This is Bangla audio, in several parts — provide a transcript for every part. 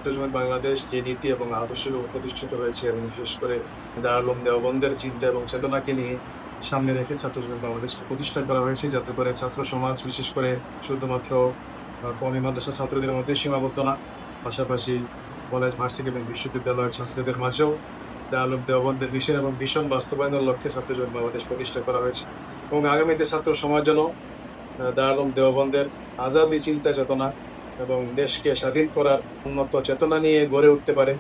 ছাত্র বাংলাদেশ যে নীতি এবং আদর্শের উপর প্রতিষ্ঠিত হয়েছে এবং বিশেষ করে দারুল উলুম দেওবন্দের চিন্তা এবং চেতনাকে নিয়ে সামনে রেখে ছাত্র বাংলাদেশকে প্রতিষ্ঠা করা হয়েছে, যাতে করে ছাত্র সমাজ বিশেষ করে শুধুমাত্র কওমি মাদ্রাসা ছাত্রদের মধ্যে সীমাবদ্ধ না, পাশাপাশি কলেজ, ভার্সিটি এবং বিশ্ববিদ্যালয়ের ছাত্রদের মাঝেও দারুল উলুম দেওবন্দের মিশন এবং ভীষণ বাস্তবায়নের লক্ষ্যে ছাত্র বাংলাদেশ প্রতিষ্ঠা করা হয়েছে এবং আগামীতে ছাত্র সমাজ যেন দারুল উলুম দেওবন্দের আজাদি চিন্তা চেতনা এবং দেশকে স্বাধীন করার উন্নত চেতনা নিয়ে গড়ে উঠতে পারে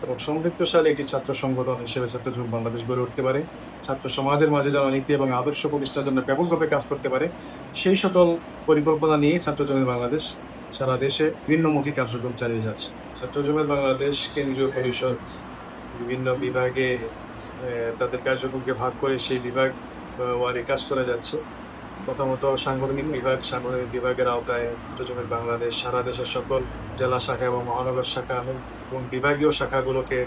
এবং সমৃদ্ধশালী একটি ছাত্র সংগঠন হিসেবে ছাত্র বাংলাদেশ গড়ে উঠতে পারে, ছাত্র সমাজের মাঝে যেন নীতি এবং আদর্শ প্রতিষ্ঠার জন্য ব্যাপকভাবে কাজ করতে পারে, সেই সকল পরিকল্পনা নিয়ে ছাত্র বাংলাদেশ সারা দেশে বিভিন্নমুখী কার্যক্রম চালিয়ে যাচ্ছে। ছাত্র বাংলাদেশ কেন্দ্রীয় পরিষদ বিভিন্ন বিভাগে তাদের কার্যক্রমকে ভাগ করে সেই বিভাগ ওয়ারি কাজ করে যাচ্ছে। প্রথমত সাংগঠনিক বিভাগের আওতায় ছাত্র বাংলাদেশ সারা দেশের সকল জেলা শাখা এবং মহানগর শাখা এবং বিভাগীয় শাখাগুলোকে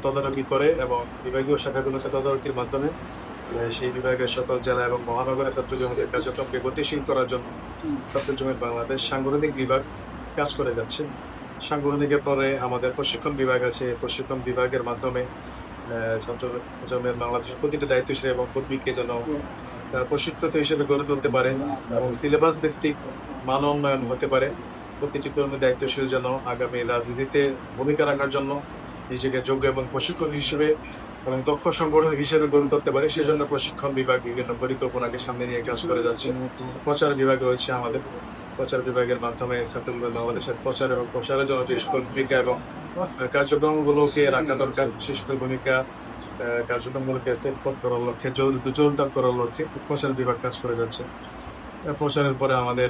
তদারকি করে এবং বিভাগীয় শাখাগুলোকে তদারকির মাধ্যমে সেই বিভাগের সকল জেলা এবং মহানগরে ছাত্র জমিদের কার্যক্রমকে গতিশীল করার জন্য ছাত্র বাংলাদেশ সাংগঠনিক বিভাগ কাজ করে যাচ্ছে। সাংগঠনিকের পরে আমাদের প্রশিক্ষণ বিভাগ আছে। প্রশিক্ষণ বিভাগের মাধ্যমে ছাত্র বাংলাদেশের প্রতিটি দায়িত্বশীল এবং কর্মীকে যেন প্রশিক্ষিত হিসেবে গড়ে তুলতে পারে এবং সিলেবাস ভিত্তিক মান উন্নয়ন হতে পারে। প্রতিটি কর্মী দায়িত্বশীল যেন আগামী রাজনীতিতে ভূমিকা রাখার জন্য নিজেকে যোগ্য এবং প্রশিক্ষক হিসেবে এবং দক্ষ সংগঠক হিসেবে গড়ে তুলতে পারে, সেজন্য প্রশিক্ষণ বিভাগ বিভিন্ন পরিকল্পনাকে সামনে নিয়ে কাজ করে যাচ্ছে। প্রচার বিভাগ রয়েছে আমাদের। প্রচার বিভাগের মাধ্যমে ছাত্র বাংলাদেশের প্রচার এবং প্রসারের জন্য যে সকল ভূমিকা এবং কার্যক্রমগুলোকে রাখা দরকার, সেই সকল ভূমিকা কার্যক্রমগুলোকে তৎপর করার লক্ষ্যে, জোরদার করার লক্ষ্যে প্রচার বিভাগ কাজ করে যাচ্ছে। প্রচারের পরে আমাদের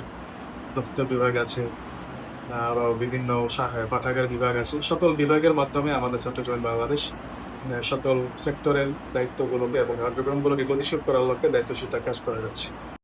দফতর বিভাগ আছে, আরও বিভিন্ন পাঠাগার বিভাগ আছে। সকল বিভাগের মাধ্যমে আমাদের ছাত্র বাংলাদেশ সকল সেক্টরের দায়িত্বগুলোকে এবং কার্যক্রমগুলোকে গতিশীল করার লক্ষ্যে দায়িত্বশীলতা কাজ করে যাচ্ছে।